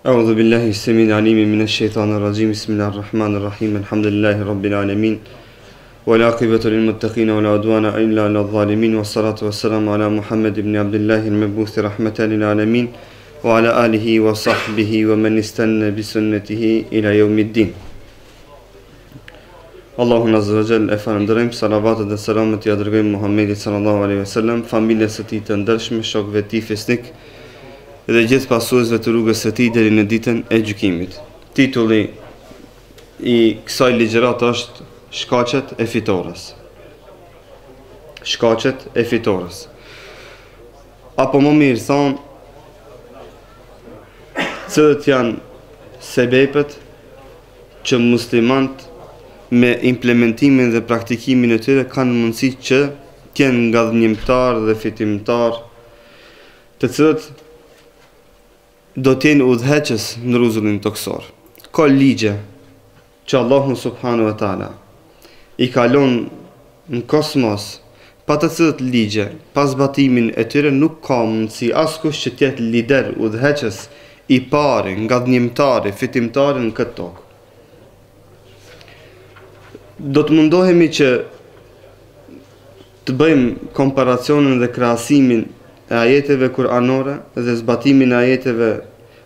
أعوذ بالله السميع العليم من الشيطان الرجيم بسم الله الرحمن الرحيم الحمد لله رب العالمين والعاقبة للمتقين ولا عدوان إلا على الظالمين والصلاة والسلام على محمد بن عبد الله المبعوث رحمة للعالمين وعلى آله وصحبه ومن استنى بسنته إلى يوم الدين. Allahun Azza wa Jall e falënderojmë, salavatet dhe selamet ja dërgojmë Muhammedit sallallahu alaihi wasallam, familjes së tij të ndershme, shokëve të tij fesnik dhe gjithë pasuesve të rrugës së tij deri në ditën e gjykimit. Titulli i kësaj ligjërate është Shkaqet e fitores. Shkaqet e fitores. Apo më mirë thonë, cilët janë sebepet që muslimanët me implementimin dhe praktikimin e tyre kanë mundësi që t'jenë ngadhnjimtar dhe fitimtar, të cilët do t'jenë udhëheqës në rrezullin toksor. Ka ligje që Allahu subhanahu wa taala i kalon në kosmos, pa të cilët ligje, pas zbatimin e tyre nuk ka mundësi askush që t'jetë lider, udhëheqës i pari, ngadhnjimtari, fitimtari në këtë tokë. Do të mundohemi që të bëjmë komparacionin dhe krahasimin e ajeteve kuranore dhe zbatimin e ajeteve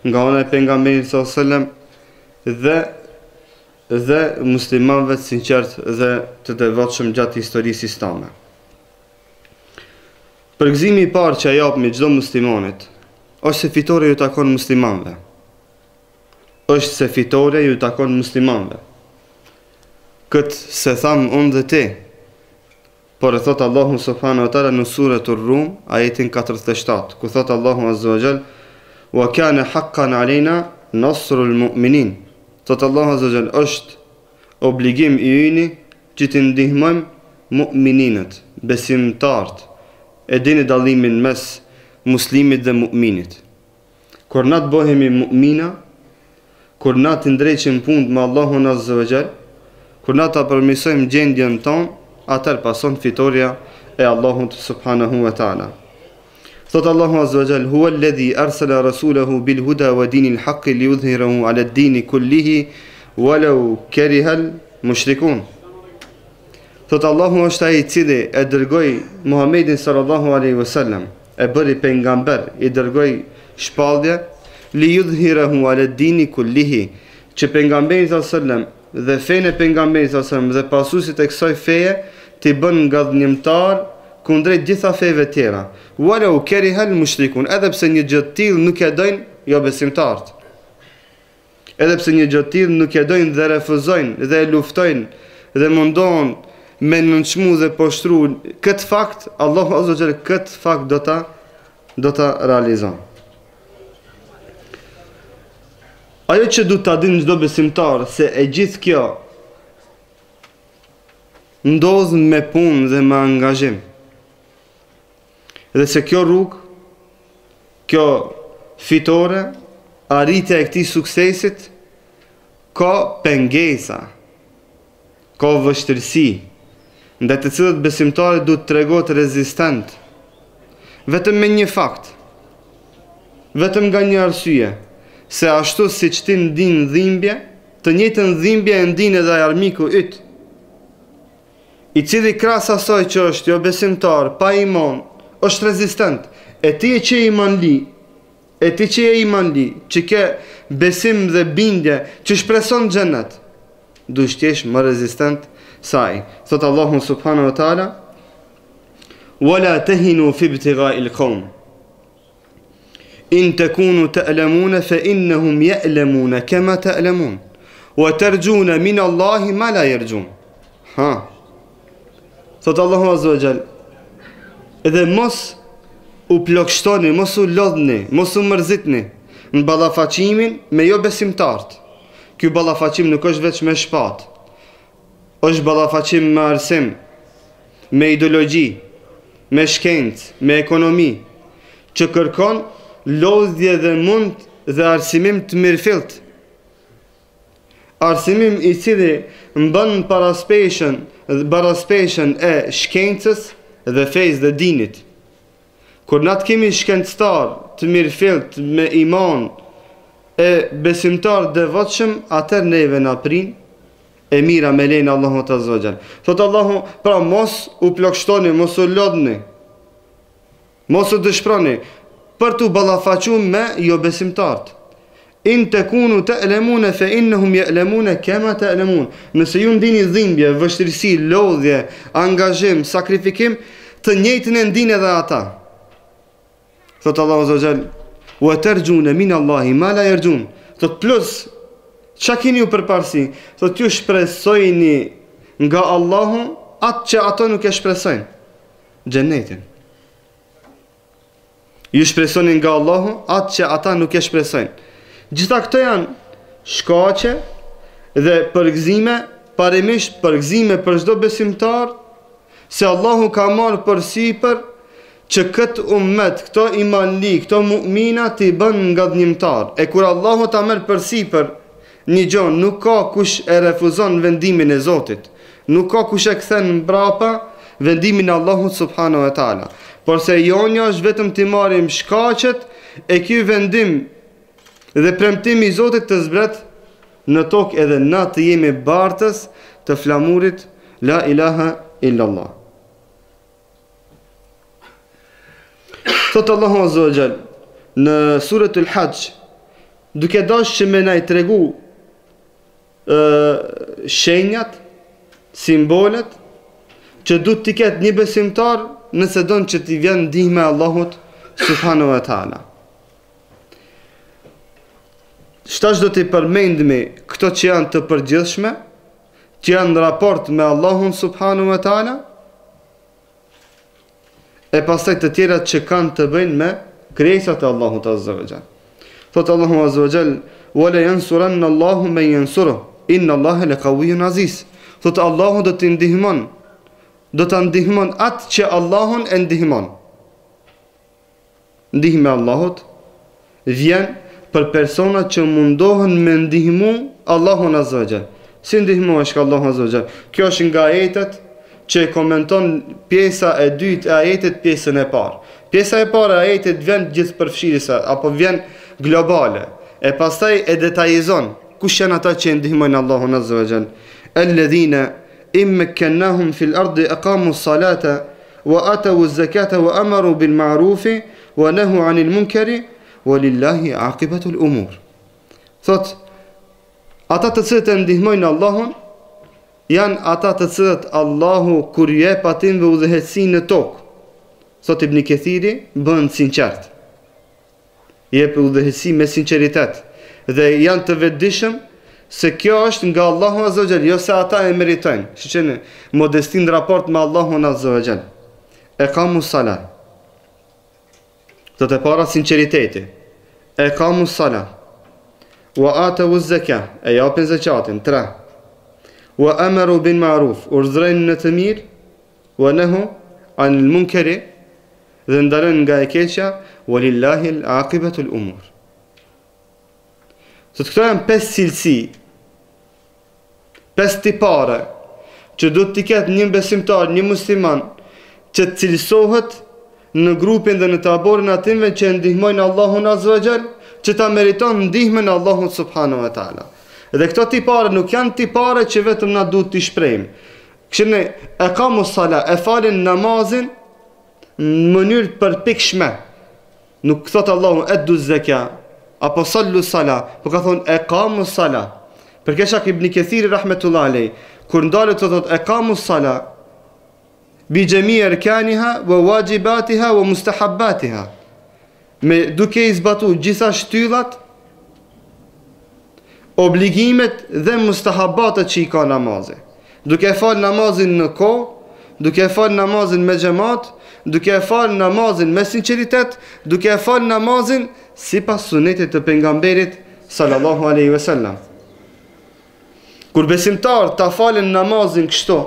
nga ana e pejgamberit sallallahu alajhi wasallam dhe muslimanëve të sinqertë dhe të devotshëm gjatë historisë islame. Përgëzimi i parë që japim çdo muslimanit është se fitoria ju takon muslimanëve. Është se fitoria ju takon muslimanëve. Këtë se thamë unë dhe ti, por e thotë Allahu subhanahu wa taala në suratul Rum, ajetin 47, ku thotë Allahu azza wa jall, wa kana haqqan alejna nasrul mu'minin. Thotë Allahu azza wa jall, është obligim i yni që të ndihmojmë mu'mininët, besimtarët. E dini dallimin mes muslimit dhe mu'minit. Kur na të bëhemi mu'mina, kur na të ndreqim punë me Allahun azza wa jall, kur na ta përmirësojmë gjendjen tonë, atëherë pason fitoria e Allahut subhanahu wa taala. Thot Allahu azza wa jall, huwa alladhi arsala rasulahu bil huda wa dinil haqqi liyudhhirahu ala ad-din kullihi walau karihal mushrikun. Thot Allahu është ai i cili e dërgoi Muhammedin sallallahu alaihi wasallam, e bëri pejgamber, i dërgoi shpallje liyudhhirahu ala ad-din kullihi, që pejgamberi sallallahu alaihi wasallam dhe fenë e pejgamberit sallallahu alajhi wasallam dhe pasuesit e kësaj feje t'i bën ngadhnjimtar kundrejt gjitha feve tjera. Walau karihal mushrikun, edhe pse një gjë të tillë nuk e dojnë jo besimtarët. Edhe pse një gjë të tillë nuk e dojnë dhe refuzojnë dhe e luftojnë dhe mundohen me nënçmu dhe poshtru këtë fakt, Allahu azza wa jalla këtë fakt do ta realizon. Ajo që du të adin çdo besimtar, se e gjithë kjo ndodh me punë dhe me angazhim. Dhe se kjo rrugë, kjo fitore, arritja e këtij suksesit, ka pengesa, ka vështirësi, ndaj të cilët besimtari du të tregohet rezistent, vetëm me një fakt, vetëm nga një arsye, se ashtu si që ti ndin dhimbje, të njëjtën dhimbje e ndin edhe armiku yt, i cili krahas asaj që është jo besimtar, pa iman, është rezistent. E ti që je imanli, që ke besim dhe bindje, që shpreson xhenet, duhet të jesh më rezistent saj. Thot Allahu subhanahu wa taala, wala tahinu fi ibtigha'il qawm. In takunu ta'lamuna fa innahum ya'lamuna kama ta'lamun wa tarjuna min Allahi ma la yarjun. Thot Allahu azza wa jall, edhe mos u plagështoni, mos u lodhni, mos u mërzitni në ballafaqimin me jo besimtarët. Ky ballafaqim nuk është vetëm me shpatë. Është ballafaqim me arsim, me ideologji, me shkencë, me ekonomi, që kërkon lodhje dhe mund dhe arsimim të mirëfillt. Arsimim i cili mban paraspeshën e shkencës dhe fesë dhe dinit. Kur na të kemi shkencëtar të mirëfillt me iman, e besimtar devotshëm, atëherë neve na prin e mira me lejnë Allahu Azza wa Jall. Thot Allahu, pra mos u plagështoni, mos u lodhni, mos u dëshproni për t'u ballafaqur me jo besimtarët. In takunu ta'lamuna fa innahum ya'lamuna kama ta'lamun. Nëse ju ndini dhimbje, vështirësi, lodhje, angazhim, sakrifikim, të njëjtën e ndinë edhe ata. Thot Allahu Azza wa Jall, wa tarjuna min Allahi ma la yarjun. Thot plus, çka keni ju përparësi? Thot ju shpresojni nga Allahu atë që ato nuk e shpresojnë, xhenetin. Ju shpresoni nga Allahu atë që ata nuk e shpresojnë. Gjitha këto janë shkaqe dhe përgëzime, parimisht përgëzime për çdo besimtar, se Allahu ka marrë përsipër që këtë ummet, këto imanli, këto mu'mina t'i bën nga dënimtar. E kur Allahu ta merr përsipër një gjë, nuk ka kush e refuzon vendimin e Zotit. Nuk ka kush e kthen mbrapa vendimin e Allahut subhanahu wa taala. Por se jonja është vetëm t'i marrim shkaqet e ky vendim dhe premtimi i Zotit të zbret në tokë edhe na të jemi bartës të flamurit la ilaha illallah. Thot Allahu Azza wa Jall në suratul Hajj, duke dashur që me na i tregu shenjat, simbolet që du t'i ketë një besimtar nëse don që t'i vjen ndihma e Allahut subhanahu wa taala. Shtash do t'i përmendmi këto që janë të përgjithshme, që janë në raport me Allahun subhanahu wa taala, e pastaj të tjerat që kanë të bëjnë me krijesat e Allahut Azza wa Jall. Thot Allahu Azza wa Jall, wa la yansuranna Allahu man yansuruh, inna Allaha laqawiyyun aziz. Thot Allahu do t'i ndihmon, do ta ndihmon atë që Allahun e ndihmon. Ndihma e Allahut vjen për persona që mundohen me ndihmu Allahun Azza wa Jall. Si ndihmohesh ka Allahu Azza wa Jall? Kjo është nga ajetet që komenton pjesa e dytë e ajetit pjesën e parë. Pjesa e parë e ajetit vjen gjithëpërfshirëse apo vjen globale, e pastaj e detajizon kush janë ata që ndihmojnë Allahun Azza wa Jall. Alladhina immakannahum fil ardi aqamu as-salata wa atu az-zakata wa amaru bil ma'rufi wa nahu 'anil munkari wa lillahi 'aqibatu al-umur. Thot ata të cilët e ndihmojnë Allahun janë ata të cilët Allahu kur jep atyve udhëheci në tokë. Thot Ibn Kathiri, bën sinqert. Jep udhëheci me sinqeritet dhe janë të vetëdijshëm se kjo është nga Allahu Azza wa Jall, jo se ata e meritojnë. Shiqeni modestin në raport me Allahun Azza wa Jall. Eqamu salat. Thot e para sinqeriteti. Eqamu salat. Wa atu az-zakah, e japin zakatin. 3. Wa amaru bil ma'ruf, urdhrejnë në të mirë, wa nahu 'anil munkari, dhe ndalën nga e keqja, wa lillahi al-aqibatu al-umur. Sot këto janë 5 cilësi, 5 tipare që do t'i ketë një besimtar, një musliman që të cilësohet në grupin dhe në taborin atyve që ndihmojnë Allahun Azza wa Jall, që ta meriton ndihmën e Allahut subhanahu wa taala. Dhe këto tipare nuk janë tipare që vetëm na duhet t'i shprehim. Kështu e kamu sala, e falin namazin në mënyrë përpikshme. Nuk thot Allahu eddu zeka apo sallu sala, por ka thonë e kamu sala. Për Shak Ibn Kathiri rahmetullahi alayh, kur ndalet të thot e kamu sala bi jami' arkaniha wa wajibatiha wa mustahabbatiha, me duke i zbatuar gjitha shtyllat, obligimet dhe mustahabatet që i ka namazi. Duke fal namazin në kohë, duke fal namazin me xhamat, duke fal namazin me sinqeritet, duke fal namazin sipas sunetit të pejgamberit sallallahu alaihi wasallam. Kur besimtar ta falen namazin kështu,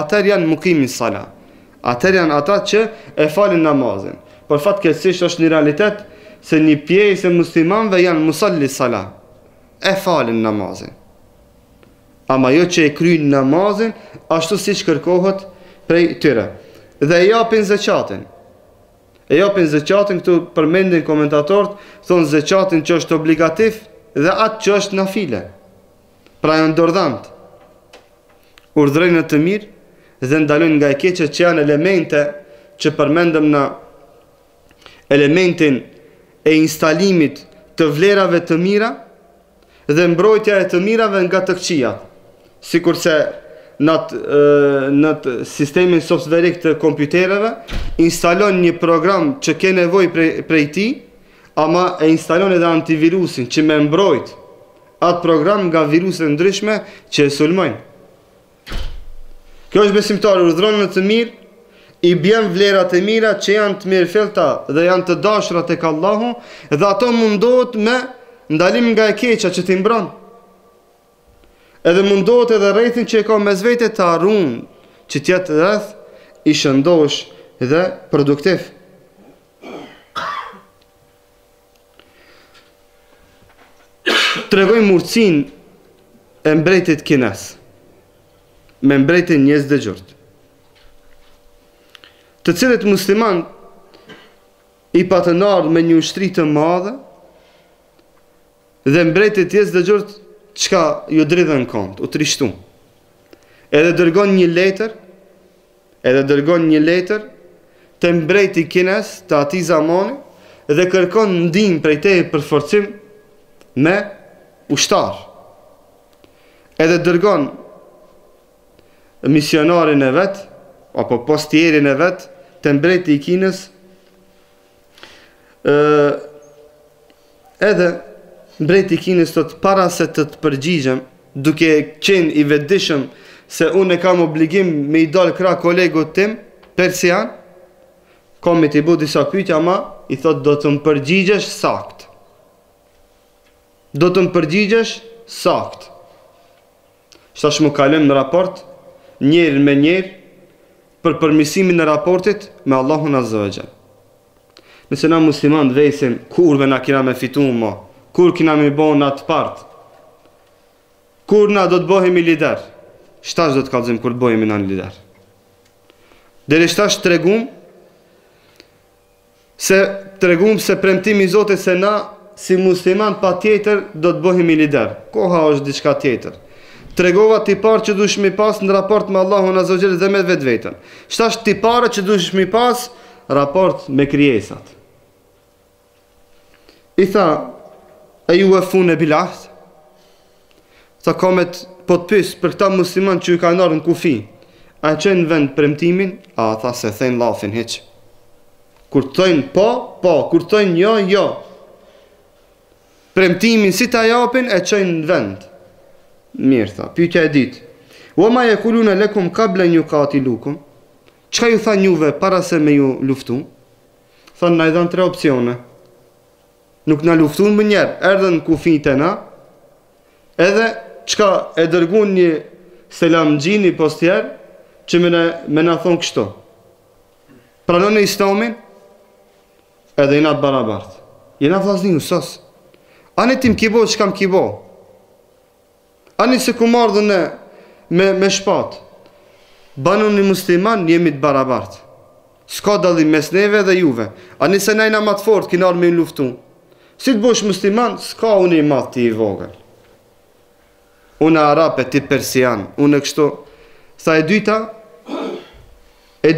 atëherë janë mukimin sala. Atëherë janë ata që e falin namazin. Por fatkeqësisht është një realitet se një pjesë e muslimanëve janë musalli sala, e falin namazin, ama jo që e kryjnë namazin ashtu siç kërkohet prej tyre, dhe e japin zakatin, E japin zekatin, këtu përmendin komentatorët, thonë zekatin që është obligativ dhe atë që është nafile. Pra janë dordhant. Urdhrojnë në të mirë dhe ndalojnë nga e keqe, që janë elemente që përmendëm në elementin e instalimit të vlerave të mira dhe mbrojtja e të mirave nga të këqijat. Sikurse në sistemin softverik të kompjutereve instalon një program që ke nevoj prej ti, ama e instalon edhe antivirusin që me mbrojt atë program nga viruset ndryshme që e sulmojnë. Kjo është besimtari, urdhron në të mirë, i bjen vlerat e mira që janë të mirëfillta dhe janë të dashura tek Allahu, dhe ato mundohet me ndalim nga e keqa që t'i mbron. Edhe mundohet edhe rrethin që e ka mes vete të harun, që t'jetë rreth i shëndosh dhe produktiv. Tregoj murësin e mbretit kines me mbretin njerëz dëgjort, të cilët musliman i patënar me një ushtri të madhe dhe mbretit njerëz dëgjort çka ju dridhen kont, u trishtu. Edhe dërgon një letër të mbreti kines të atij zamani dhe kërkon ndihmë prej teje për forcim me ushtar. Edhe dërgon misionarin e vet apo postierin e vet të mbreti i Kinës, edhe mbreti i Kinës thot, para se të përgjigjem, duke qenë i vetëdijshëm se unë kam obligim me i dal krah kolegut tim persian, kam me t'i bu disa pyetje, ama i thot do të më përgjigjesh sakt. Do të më përgjigjesh sakt. Shtash më kalojmë në raport njëri me njëri për përmirësimin e raportit me Allahun Azza wa Jall. Nëse na musliman vesim kurve na kina me fitu ma, kur kina me bo në atë part, kur na do të bohemi lider, shtash do të kalzim kur të bohemi na në lider. Deri shtash tregum se premtimi i Zotit se na si musliman pa tjetër do të bohemi lider. Koha është diçka tjetër. Tregova tipar që dush mi pas në raport me Allahun Azza wa Jall dhe me vetveten. Shtash tipare që dush mi pas raport me krijesat. I tha, e ju e fune bilahth? Tha komet, po të pys për këta musliman që ju ka nërë në kufi, a që në vend premtimin? A tha se thejnë lafin heq. Kur të thojnë po, kur të thojnë jo, jo. Premtimin si ta japin e qojnë në vend. Mirë, tha, pyetja e ditë. Wa ma yakuluna lakum qabla an yuqatilukum? Çka ju tha juve para se me ju luftu? Thanë na i dhan 3 opsione. Nuk na luftun më njerë, erdhën kufit e na, edhe çka e dërgun një selam gjini postjer, që me na thonë kështu. Pranon e islamin, edhe jena barabart. Jena vllazni sos. Ani tim kibo, që kam kibo. Ani se ku mardhën me shpat. Banon një musliman, jemi të barabart. Ska dallim mes neve dhe juve. Ani se najna ma të fort, kinar me në luftu. Si të bosh musliman, s'ka unë i matë ti i vogël. Unë arape, ti persian, unë kështu. Tha e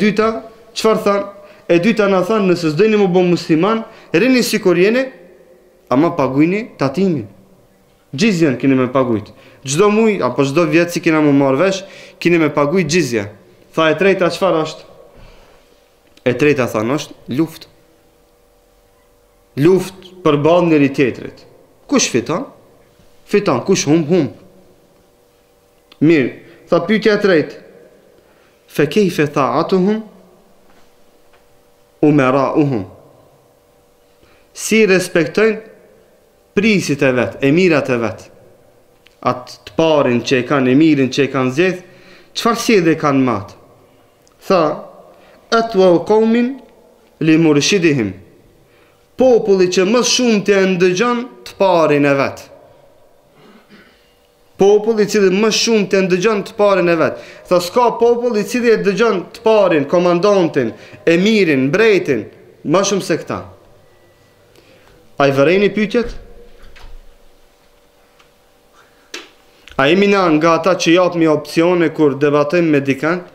dyta, qëfar than? E dyta na than, nëse s'dojni mu bo musliman, rini si kur jeni, ama pagujni tatimin. Gjizjen kini me pagujt. Gjdo muj, apo gjdo vjetë si kina mu marrë vesh, kini me pagujt gjizje. Tha e treta, qëfar është? E treta than është luft. Luft për balë njëri tjetrit. Kush fiton? Fiton, kush hum. Mirë, tha pyetja e tretë. Fe kejfe tha atuhum, umerauhum. Si respektojnë prisit e vetë, emirat e vetë. Atë të parin që e kanë, emirin që e kanë zjedh, qëfar si edhe kanë matë? Tha, atwa u kaumin li murshidihim. Populli që më shumë të ndëgjon të parin e vetë. Populli që më shumë të ndëgjon të parin e vetë. Tha, s'ka populli që e dëgjon të parin, komandantin, emirin, mbretin, ma shumë se këta. A i vërejni pyetjet? A jemi na nga ata që japmi opcione kur debatojmë me dikant?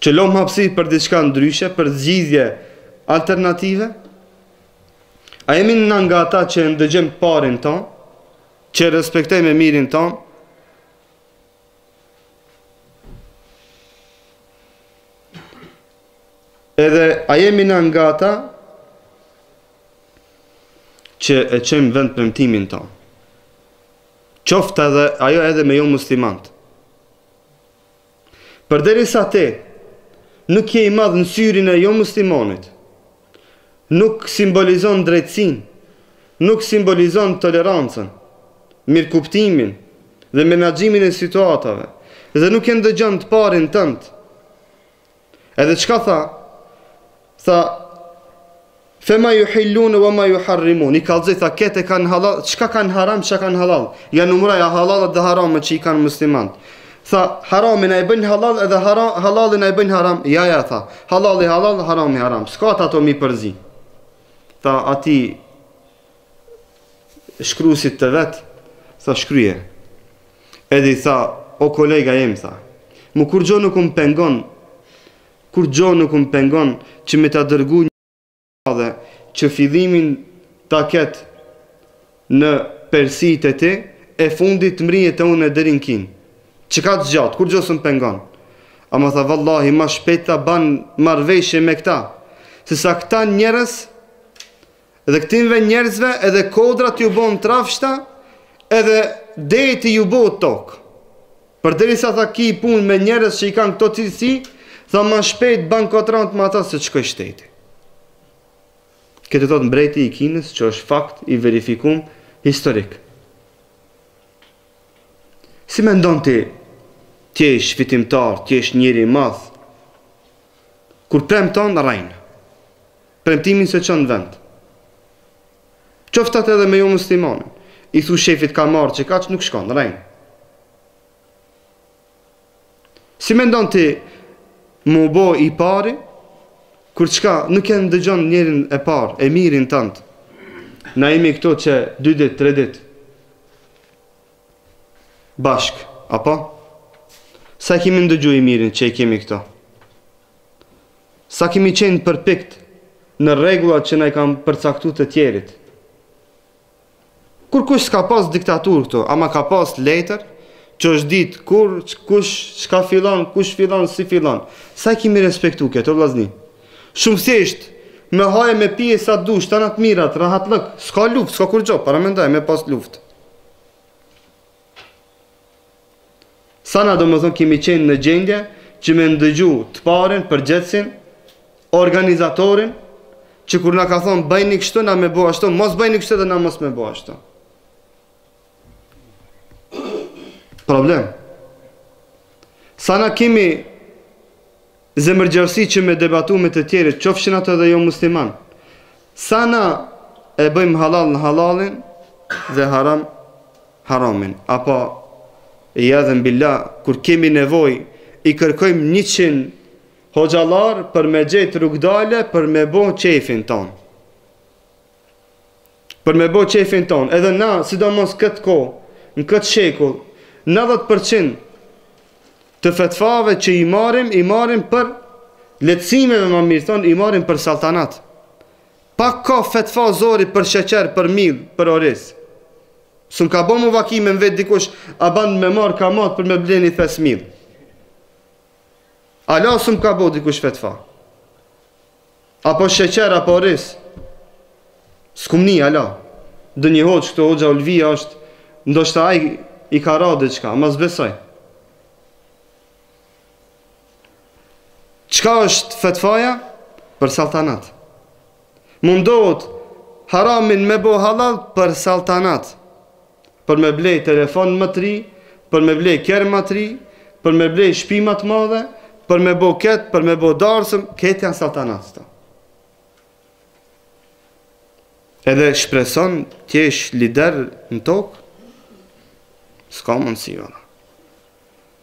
Që lom hapësirë për diçka ndryshe, për zgjidhje alternative? A jemi na nga ata që ndëgjojmë parin ton, që respektojmë mirin ton? Edhe a jemi na nga ata që e qëjmë vend premtimin ton? Qoftë edhe ajo edhe me jo muslimant. Përderisa te nuk je i madh në syrin e jo muslimanit, nuk simbolizon drejtsin, nuk simbolizon tolerancën, mirëkuptimin dhe menaxhimin e situatave, dhe nuk e ndëgjon të parin tënd. Edhe çka tha? Tha fema yuhillun wa ma yuharrimun. I kallëzoi tha kete kanë halal, çka kanë haram, çka kanë halal. Ja numëroja halalat dhe haramat që i kanë muslimanët. Tha haramin e bën halal edhe halalin e bën haram. Ja tha, halali halal, harami haram. S'ka ato mi përzi. Tha ati shkruesit të vet, tha shkryje. Edhe i tha, o kolega jem, tha, mu kur gjo nuk më pengon, që me ta dërgu një dhe që fillimin ta ketë në persit e ti, e fundit mrijet e unë e dërin kin. Që ka të gjatë, kur gjo së më pengon. Ama tha, vallahi, ma shpeta ban marveshje me këta. Se sa këta njerës, edhe këtimve njerëzve, edhe kodrat ju bon trafshta, edhe deti ju bo tokë. Për derisa tha ki pun me njerëz që i kanë këto cilësi, tha ma shpejt ban kotrant ma ata se qëkoj shteti. Këtë thot mbreti i Kinës, që është fakt i verifikum historik. Si me ndonë ti jesh fitimtar, ti jesh njeri madh, kur premton rajnë, premtimin se qënë vend. Qoftat edhe me ju muslimanin, i thu shefit ka marrë që ka që nuk shkon, rajnë. Si me ndonë ti mu bo i pari, kur qka nuk e ndëgjon njerin e parë, e mirin tëndë. Na imi këto që 2 ditë, 3 ditë, bashk, apo? Sa kemi ndëgju i mirin që i kemi këto? Sa kemi qenë përpikt në regullat që na i kam përcaktu të tjerit? Kur kush s'ka pas diktatur këto, ama ka pas letër, që është ditë kur, kush, shka filon, kush filon, si filon. Sa kemi respektu këto, vllazni? Shumë thjesht, me haje me pije sa dush, të natë mirat, rahat lëk, s'ka luft, s'ka kur gjo, paramendaj, me pas luft. Sana do më thonë kemi qenë në gjendje, që me ndëgju të parin, përgjetsin, organizatorin, që kur na ka thonë bëjni kështu, na me bo ashtu, mos bëjni kështu dhe na mos me bo ashtu. Problem. Sana kemi zemërgjërsi që me debatu me të tjerit, qofshin ato dhe jo musliman. Sana e bëjmë halal në halalin dhe haram haramin. Apo i adhem billah, kur kemi nevoj, i kërkojmë 100 hoxalar për me gjetë rrugdale për me bo qefin ton. Për me bo qefin ton. Edhe na, sidomos këtë ko, në këtë shekull, 90% të fetvave që i marim për lehtësimeve, më mirë thonë, i marim për saltanat. Pak ka fetva zori për sheqer, për mill, për oriz. Sun ka bo mu vakime në vetë dikush, a ban me marë kamat për me bleni 5.000. Ala sun ka bo dikush fetva. Apo sheqer, apo oriz. S'kum ni, ala. Dë një hoqë, këto hoxha Ulvija është, ndoshta aj i ka ra diçka, ma zbesoj. Qka është fetfaja? Për saltanat. Mundohet haramin me bo halal për saltanat. Për me blej telefon më të ri, për me blej kjerë më të ri, për me blej shtëpi më të madhe, për me bo ketë, për me bo darsëm, ketë janë saltanat. Edhe shpreson t'jesh lider në tokë, s'ka mundësi valla.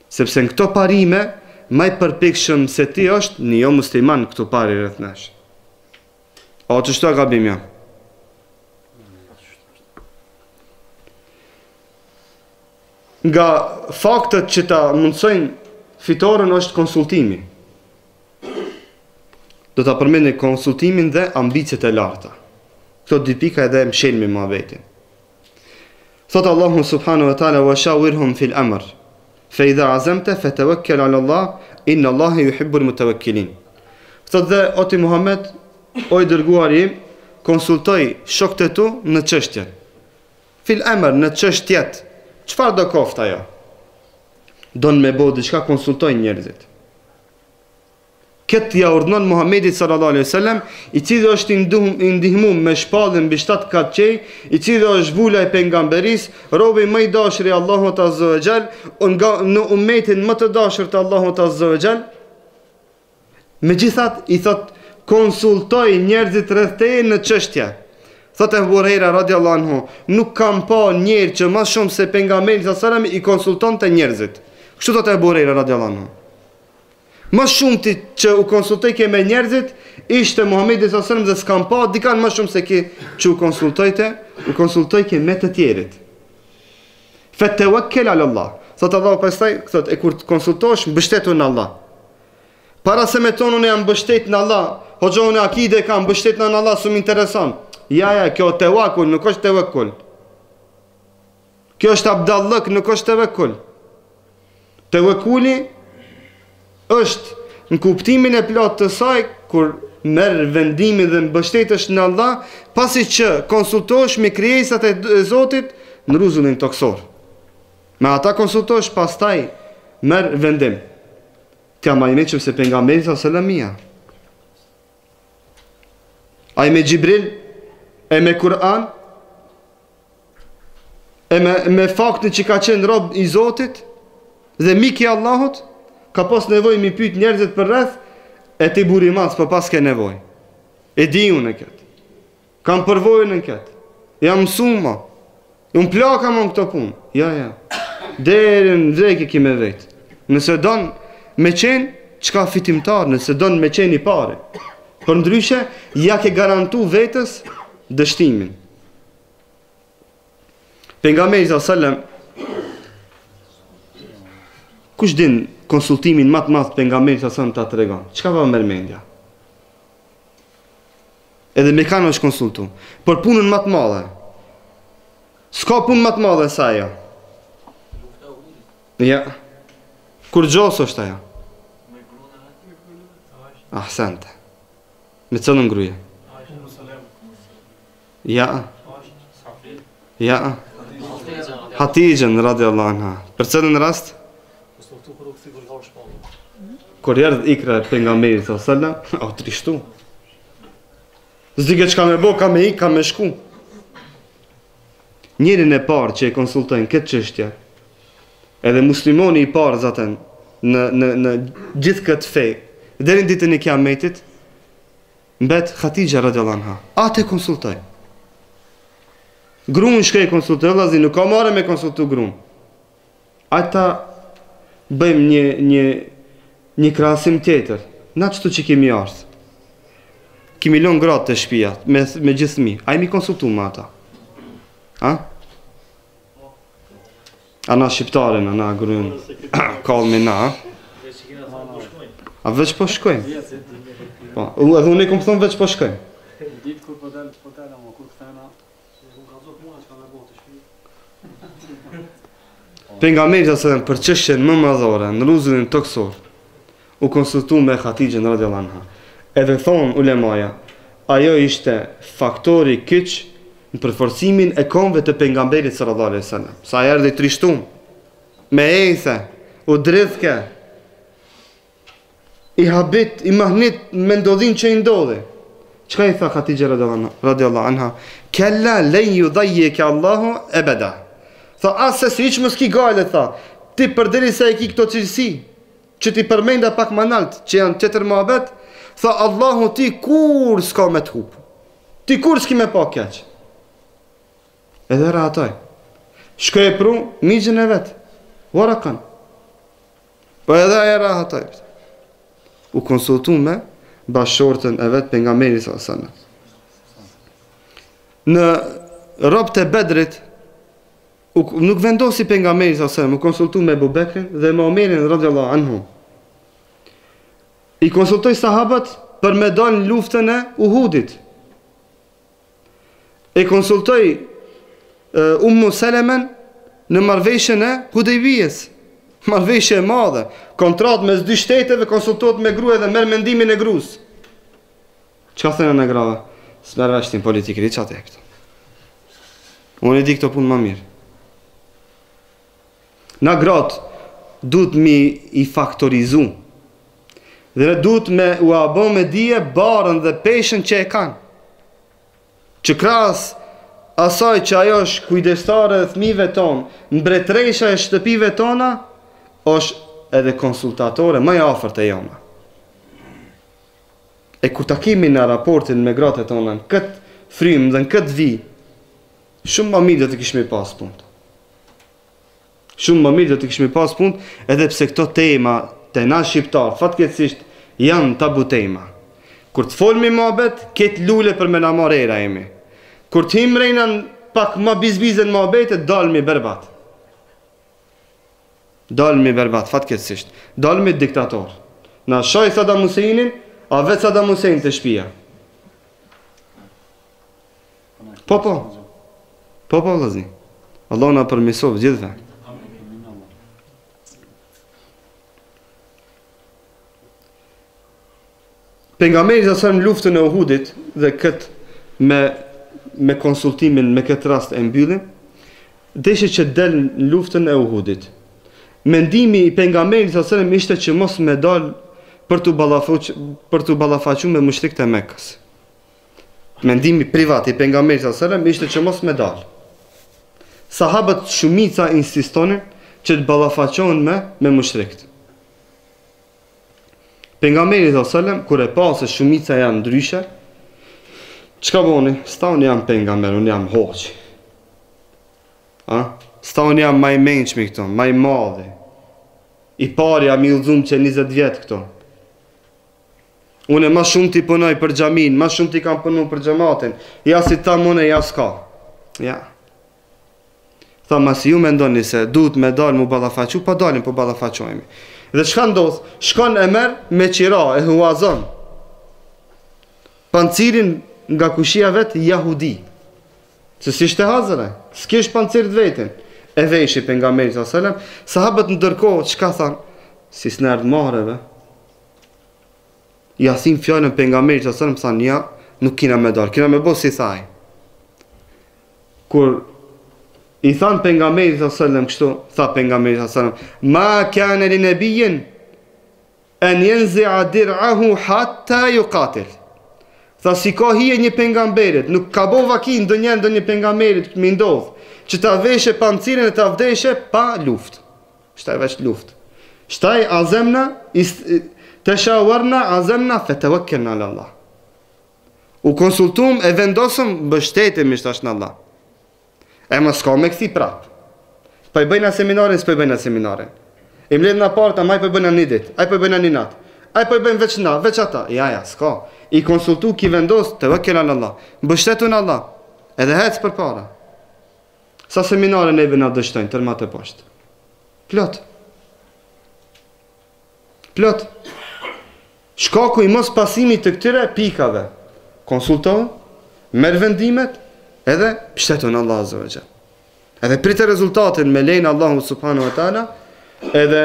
Sepse në këto parime më i përpikshëm se ti është një jo musliman këtu pari rreth nesh. O që shto gabim jam? Nga faktet që ta mundsojnë fitoren është konsultimi. Do ta përmendni konsultimin dhe ambicet e larta. Këto dy pika edhe mshelmi muhabetin. Thot Allahu subhanahu wa ta'ala wa shawirhum fil amr. Fa idha azamta fatawakkal ala Allah inna Allaha yuhibbul mutawakkilin. Thot dhe o ti Muhammed, o i dërguari im, konsultoj shokët e tu në çështje. Fil amr, në çështjet. Çfarë do kofta ajo? Don me bë diçka, konsultoj njerëzit. Këtë ja urdhnon Muhamedi sallallahu alaihi wasallam, i cili është i ndihmuar me shpallën mbi 7 kat qej, i cili është vula e pejgamberisë, robi më i dashur i Allahut azza wa xal, në ummetin më të dashur të Allahut azza wa xal. Megjithatë i thot konsultoj njerëzit rreth teje në çështje. Thot Abu Huraira radiallahu anhu, nuk kam pa njerë që më shumë se pejgamberi sallallahu alaihi wasallam i konsultonte njerëzit. Kështu thot Abu Huraira radiallahu anhu. Më shumë ti që u konsultoj ke me njerëzit, ishte Muhamedi sallallahu alaihi wasallam dhe s'kam pa dikan më shumë se ki që u konsultoj ke me të tjerit. Fatawakkal ala Allah. Thot Allahu pastaj, thot e kur të konsultosh, mbështetu në Allah. Para se me tonë unë jam mbështet në Allah, hoxha unë akide kam mbështet në Allah, su më intereson. Ja, kjo tewakkul, nuk është tewakkul. Kjo është abdallëk, nuk është tewakkul. Tewakkuli është në kuptimin e plot të saj, kur merr vendimin dhe mbështetesh në Allah, pasi që konsultosh me krijesat e Zotit në rrezullin toksor. Me ata konsultosh, pastaj merr vendim. Tja ma i meqëm se pejgamberi sallallahu alaihi wasallam. Ai me Gjibril, e me Kur'an, e me faktin që ka qenë rob i Zotit dhe mik i Allahut, ka pas nevojë mi pyet njerëzit për rreth, e ti buri mas, po pas ke nevojë. E di unë këtë. Kam përvojën në këtë. Jam mësuma. Unë plaka më në këto punë. Ja. Deri në vdekje ki me vetë. Nëse don me qenë, çka fitimtar, nëse don me qenë i pare. Për ndryshe, ja ke garantu vetës dështimin. Pejgamberi sallallahu alaihi wasallam, kush din konsultimin më të madh pejgamberit sallallahu alaihi wasallam ta tregon. Çka pa mendja? Edhe me kanë është konsultu. Për punën më të madhe. S'ka punë më të madhe se ajo. Ja. Kur gjos është ajo? Ahsante. Me cëllën ngryje? Ja. Hatijën, radiallahu anha. Për cëllën rast? Kur jerdh ikra pejgamberit sallallahu alaihi wasallam, o trishtu. Zdige çka me bë, ka me ik, ka me shku. Njërin e parë që e konsultojnë këtë çështje, edhe muslimoni i parë zaten në gjithë këtë fe, deri në ditën e Kiametit, mbet Hatija radiallahu anha. Atë konsultoj. Gruan shkoi konsultoi, vëllazi nuk ka marrë me konsultu gruan. Ata bëjmë një krahasim tjetër. Na çto që kemi ardhur. Kemi lënë gratë të shtëpia me gjithë fëmijë. Ai mi konsultu me ata. A? Ana shqiptare, ana gruan. Kalmi na. A veç po shkojmë. Po, edhe unë kom thonë veç po shkojmë. Ditë kur po dalë ama kur kthena, unë ka zot mua çka më bë të shtëpi. Pejgamberi sallallahu për çështjen më madhore në rrezullin toksor u konsultu me Hatijën radiallahu anha. Edhe thon ulemaja, ajo ishte faktori kyç në përforcimin e konve të pejgamberit sallallahu alaihi wasallam. Sa erdhi trishtum, me ejthe, u dridhke, i habit, i mahnit me ndodhin që i ndodhi. Çka i tha Hatijë radiallahu anha? Kella len yudhayyika Allahu abada. Tha, asë se iqë më s'ki gale, tha, ti përderi se e ki këto cilësi, që ti përmenda pak më nalt, që janë qëtër muhabet, tha, Allahu ti kur s'ka me t'hup, ti kur s'ki me pa keq. Edhe ratoj, shkoj e pru, migjën e vetë, Warakan. Po edhe aja rahatoj. U konsultu me bashortën e vetë pejgamberit sallallahu alaihi wasallam. Në robët e Bedrit nuk vendosi pejgamberi sallallahu alaihi wasallam, u konsultu me Abu Bekrin dhe me Omerin radhiyallahu anhu. I konsultoi sahabët për me dalë në luftën e Uhudit. E konsultoi Ummu Selemen në marrëveshjen e Hudejbijës. Marrëveshje e madhe, kontratë mes dy shteteve, konsultohet me grua dhe merr mendimin e gruas. Çka thënë në grave? S'merr vesh tin politikë, di çfarë këto. Unë e di këto punë më mirë. Na gratë duhet mi i faktorizu. Dhe duhet me u abo me dije barën dhe peshën që e kanë. Që krahas asaj që ajo është kujdestare e fëmijëve tonë, mbretëresha e shtëpive tona, është edhe konsultatore më e afërt e jona. E ku takimi në raportin me gratë tona në këtë frymë dhe në këtë vi, shumë më mirë do të kishme pas punë. Shumë më mirë do të kishme pas punë, edhe pse këto tema te na shqiptar fatkeqësisht janë tabu tema. Kur të folmi mohabet, ketë lule për me na marrë era jemi. Kur të him rejna pak më bizbizën mohabetet, dalmi berbat. Dalmi berbat, fatkeqësisht. Dalmi diktator. Na shoj Saddam Husseinin, a vetë Saddam Hussein të shtëpia. Po, vëllazni. Allah na përmirësoj gjithëve. Pejgamberi sa në luftën e Uhudit dhe këtë me konsultimin me këtë rast e mbyllim, deshe që del në luftën e Uhudit. Mendimi i pejgamberit sa ishte që mos me dal për të ballafaqur me mushrikët e Mekës. Mendimi privat i pejgamberit sa ishte që mos me dal. Sahabët shumica insistonin që të ballafaqohen me mushrikët. Pejgamberi sallallahu kur e pa se shumica janë ndryshe, çka bëni? Sta unë jam pejgamber, unë jam hoqi. Sta unë jam më i mençmi këto, më i madhi. I pari jam i udhëzuar që 20 vjet këto. Unë më shumë ti punoj për xhamin, më shumë ti kam punuar për xhamatin. Ja si ta unë ja s'ka. Ja. Tha masi ju mendoni se duhet me dal mu ballafaqu, po dalim po ballafaqohemi. Dhe çka ndodh? Shkon e merr me qira e huazon pancirin nga kushia vet jahudi. Se si ishte Hazara, s'kish pancir të vetin. E veshi pejgamberi sallallahu alajhi wasallam, sahabët ndërkohë çka than? Si s'nerd marrëve. Ja thim fjalën pejgamberit sallallahu alajhi wasallam, than ja, nuk kina me dal, kina me bë si thaj. Kur i than pejgamberit sallallahu alajhi wasallam kështu, tha pejgamberi sallallahu alajhi wasallam, ma kana li nabiyyin an yanzi'a dir'ahu hatta yuqatil. Tha si ka hije një pejgamberit, nuk ka bo vakin ndonjë pejgamberit më ndodh, që ta veshe pancirin e ta vdeshe pa luftë. Shtaj veç luftë. Shtaj azemna, të shawarna azemna, fetawakkelna ala Allah. U konsultum e vendosëm bështetemi shtash në Allah. E më s'ka me këthi prap. Pa i bëjna seminarin, s'pa i bëjna seminarin. I mledh në parta, ma i pa i bëjna një dit, a i pa i bëjna një nat, a i pa i bëjna veç na, veç ata. Ja, s'ka. I konsultu ki vendos, të vëkjela në Allah. Bështetu në Allah. Edhe hec për para. Sa seminare neve nga dështojnë, tërma të poshtë. Plot. Plot. Shkaku i mos pasimit të këtyre pikave. Konsultohen, merë vendimet, edhe pështetu në Allah azza wa jalla. Edhe pritë rezultatin me lejnë Allahu subhanahu wa ta'ala, edhe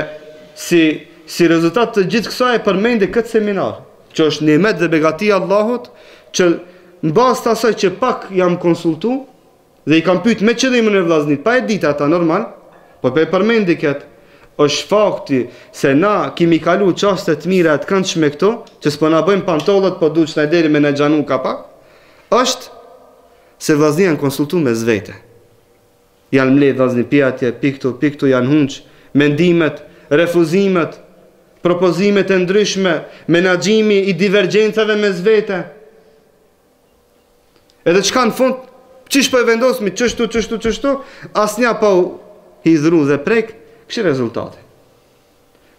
si rezultat të gjithë kësaj përmendi këtë seminar, që është nimet dhe begati Allahut, që në bazë të asaj që pak jam konsultu, dhe i kam pyet me qëllimin e vllaznit, pa e ditë ata normal, po pe përmendi këtë, është fakti se na kemi kalu çaste të mira të këndshme këto, që s'po na bëjmë pantollat, po duhet na deri me na xhanu kapak, është se vllazni janë konsultu me zvete. Janë mbledh vllazni pi atje, pi këtu janë hunç, mendimet, refuzimet, propozimet e ndryshme, menaxhimi i divergjencave mes vete. Edhe çka në fund, qish po e vendosmi, qështu, asnja po hidhru dhe prek, kështë rezultati.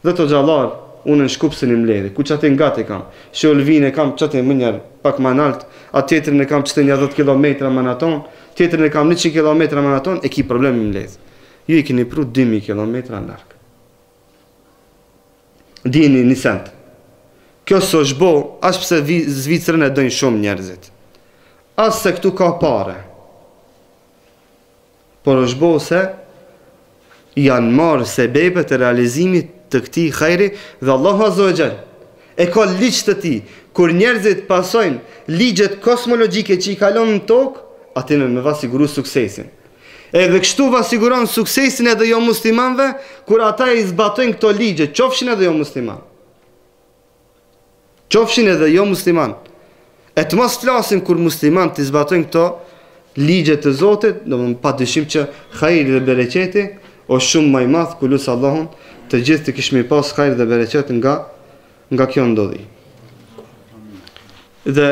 Dhe të gjallar, unë në shkupsën i mledhi, ku që atë nga të kam, që Olvin e kam që atë mënjar pak ma nalt, atë tjetërin e kam që të një 10 km më në tonë, tjetërin e kam 100 km më në tonë, e ki problem i mledhi. Ju i keni pru 2000 km në larkë. Dini një sent. Kjo së është bo, ashtë pse Zvicrën e dojnë shumë njerëzit. Asë se këtu ka pare. Por është bo se janë marë sebepet e realizimit të këti khajri dhe Allahu Azza wa Jall e ka liqë të ti. Kur njerëzit pasojnë ligjet kosmologjike që i kalon në tokë, atime me va siguru suksesin. Edhe kështu va siguron suksesin edhe jo muslimanve, kur ata i zbatojnë këto ligje, qofshin edhe jo musliman. Qofshin edhe jo musliman. E të mos flasim kur musliman të zbatojnë këto ligje të Zotit, do më pa dyshim që khajri dhe bereqeti o shumë maj madh, ku lusë Allahun, të gjithë të kishmi pas khajri dhe bereqet nga kjo ndodhi. Dhe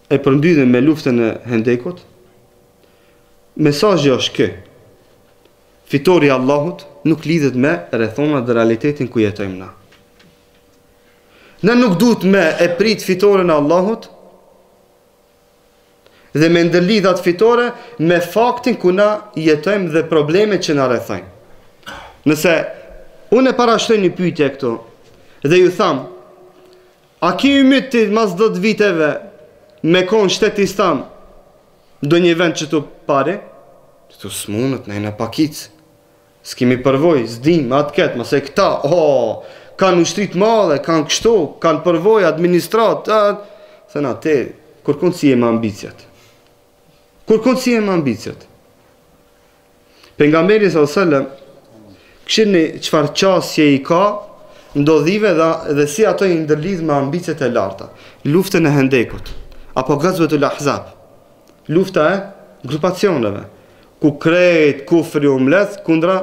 e përmbydhëm me luftën e Hendekut, mesazhi është kë. Fitori i Allahut nuk lidhet me rrethonat dhe realitetin ku jetojmë na. Ne nuk duhet me e prit fitoren e Allahut dhe me ndërlidhat fitore me faktin ku na jetojmë dhe problemet që na rrethojnë. Nëse unë e parashtoj një pyetje këtu dhe ju tham, a ki ymit mas 10 viteve me konë shteti islam do një vend që të pare? Të smunët, ne në pakic. S'kemi përvoj, s'dim, atë ketë, mëse këta, kanë ushtrit madhe, kanë kështu, kanë përvoj, administrat, se na te, kur kënë si e më ambicjet? Kur kënë si e më ambicjet? Pejgamberi s.a.s. këshirë një qëfar qasje i ka, ndodhive dhe si ato i ndërlidh me ambicjet e larta. Luftën e Hendekut, apo Gazvetul Ahzab, lufta e grupacioneve, ku krejt kufri u mledh kundra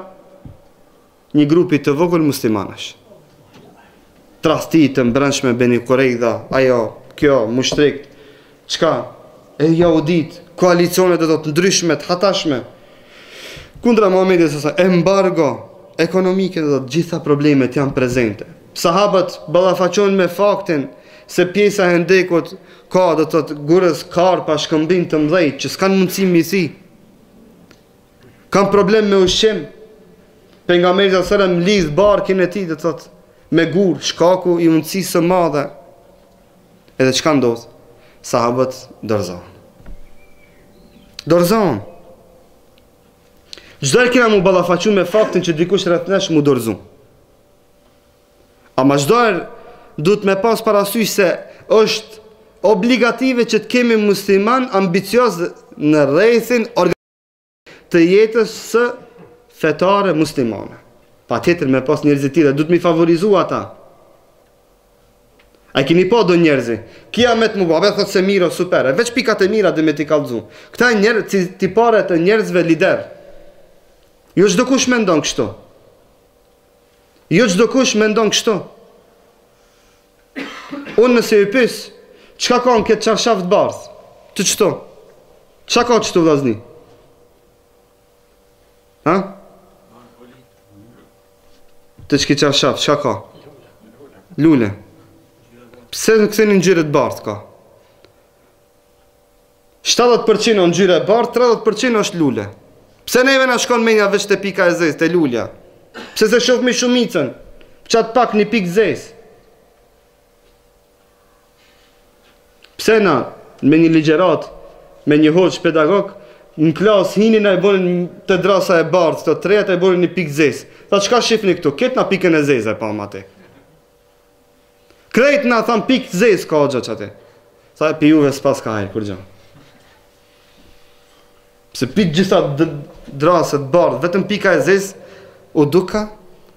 një grupi të vogël muslimanash. Trastit të mbrënshme Beni Kurejda, ajo, kjo, mushtrik, qka, e jahudit, koalicionet e të ndryshme, të hatashme, kundra Muhamedit s.a.s. embargo ekonomike dhe të gjitha problemet janë prezente. Sahabët ballafaqohen me faktin se pjesa e Hendekut ka do të thotë gurës karpa shkëmbim të mëdhej që s'kan mundësi misi. Kanë problem me ushqim. Pejgamberi sallallahu alajhi wasallam lidh barkin e tij do të thotë me gur, shkaku i mundësisë së madhe. Edhe çka ndodh? Sahabët dorëzohen. Dorëzohen. Çdo herë kena mu ballafaqu me faktin që dikush rreth nesh mu dorëzu. Ama çdo herë duhet me pas parasysh se është obligative që të kemi musliman ambicioz në rrethin të jetës së fetare muslimane. Pa tjetër me pas njerëzit tjera, duhet mi favorizu ata. A keni pa do njerëzi? Kia me të mu babe, thot se miro, super, e veç pikat e mira dhe me t'i kalzu. Këta njerëz, tipare të njerëzve lider. Jo çdo kush mendon kështu. Jo çdo kush mendon kështu. Unë nëse ju pys, çka ka në këtë çarshaf të bardh? Të çto? Çka ka çto vllazni? Ha? Të çki çarshaf, çka ka? Lule. Pse në këtheni ngjyrë të bardh ka? 70% në ngjyrë e bardh, 30% është lule. Pse neve na shkon menja veç te pika e zezë, te lulja? Pse se shoh me shumicën? Çat pak një pikë zezë. Pse na me një ligjerat, me një hoç pedagog, në klas hinin e bonin të drasa e bardhë, të trejat e bonin një pikë zezë. Tha çka shifni këtu? Ket na pikën e zezë pa më atë. Krejt na than pikë zezë ka xha çate. Tha pi juve s'pas ka hajr kur gjë. Pse pikë gjitha drasët bardhë, vetëm pika e zezë u duka,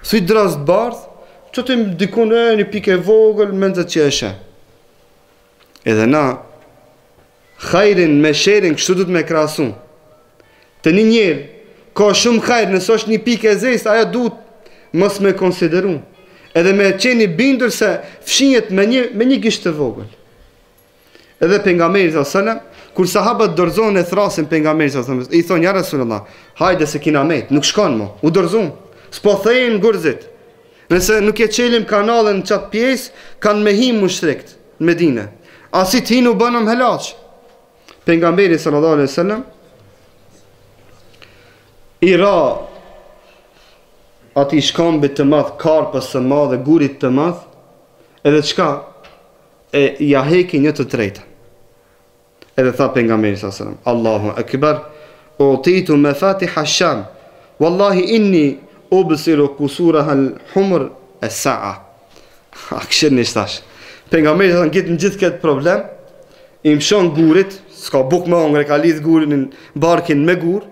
thuj drasë bardhë, që të më dikun një pikë e vogël, mendët që eshe. Edhe na, hajrin me sherin, kështu du të me krasun. Të një njerë, ka shumë hajrë, nësë është një pikë e zezë, aja du të mos me konsideru. Edhe me qeni bindur se fshinjet me një gisht të vogël. Edhe pejgamberi sallallahu alajhi wasallam, kur sahabët dorëzohen e thrasin pejgamberin sallallahu alajhi wasallam, i thonë ja Rasulullah, hajde se kina met, nuk shkon më. U dorëzon. S'po thejnë gurzit. Nëse nuk e qelim kanalën në qatë pjesë, kanë me him mushrikt në Medine. Asi t'hin u bënëm helaq. Pejgamberi sallallahu alaihi wasallam i ra ati shkambit të madh, karpës të madh dhe gurit të madh, edhe çka e ja heki një të tretë. Edhe tha pejgamberi sallallahu alaihi wasallam, Allahu akbar, utitu mafatiha ash-sham. Wallahi inni ubsiru kusuraha al-humr as-sa'a. Akshën një shtash. Pejgamberi sa në gjithë këtë problem, i mshon gurit, s'ka buk me ongre, ka lidh gurin në barkin me gur,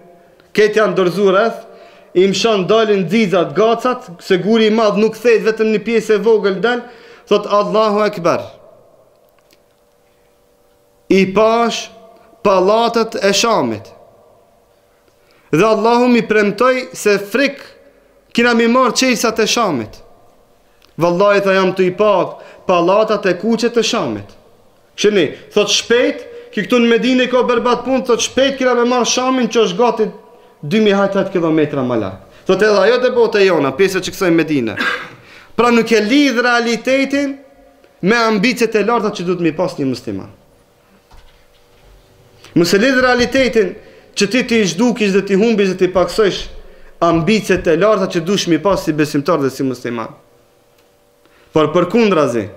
këtë janë dorëzu rreth, i mshon dalin xixat, gacat, se guri i madh nuk thehet vetëm një pjesë e vogël dal, thot Allahu akbar. I pash pallatet e Shamit. Dhe Allahu mi premtoi se frik kina mi marrë qejsat e Shamit. Vallahi tha jam të i pak pallatat e kuqet të Shamit. Shëni, thot shpejt, ki këtu në Medinë ka berbat punë, thot shpejt kina me marrë Shamin që është gati 2000 km më larg. Thot edhe ajo të bote jona, pjesë që kësoj Medinë. Pra nuk e lidh realitetin me ambicet e larta që duhet mi pas një musliman. Mëse lidh realitetin që ti i zhdukish dhe ti humbish dhe ti paksojsh ambicet e larta që dush mi pas si besimtar dhe si musliman. Por përkundrazi,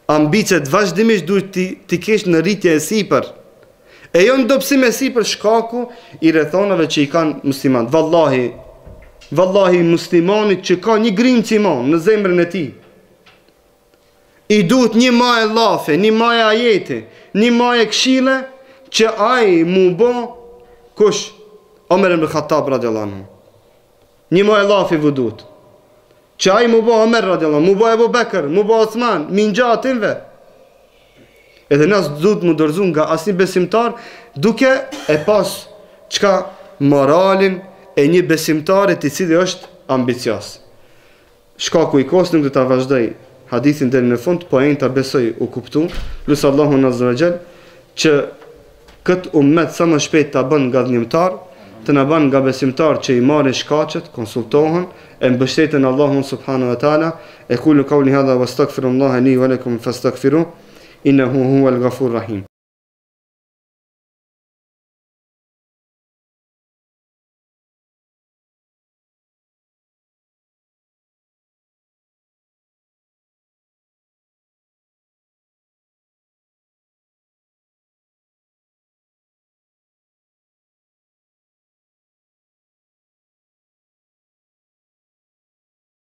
ambicet vazhdimisht duhet ti kesh në rritje e sipër. E jo në dobësim e sipër shkaku i rrethonave që i kanë muslimanët. Vallahi muslimanit që ka një grim iman në zemrën e tij, i duhet një majë lafe, një majë ajeti, një majë këshile që ai mu bo kush? Omer ibn Khattab radiallahu anhu. Një majë lafe vudut. Që ai mu bo Omer radiallahu anhu, mu bo Ebu Bekër, mu bo Osman, mi ngja atinve. Edhe nas duhet mu dorëzu nga asnjë besimtar duke e pas çka moralin e një besimtarit i cili është ambicios. Shkaku i kohës nuk do ta vazhdoj hadithin deri në fund, po ai ta besoj u kuptu. Lusë Allahu azza wa jall që këtë ummet sa më shpejt ta bën nga dhënimtar, të na bën nga besimtar që i marrin shkaqet, konsultohen, e mbështeten Allahun subhanahu wa taala. E qulu qawli hadha wastaghfirullaha li wa lakum fastaghfiruhu innahu huwal ghafurur rahim.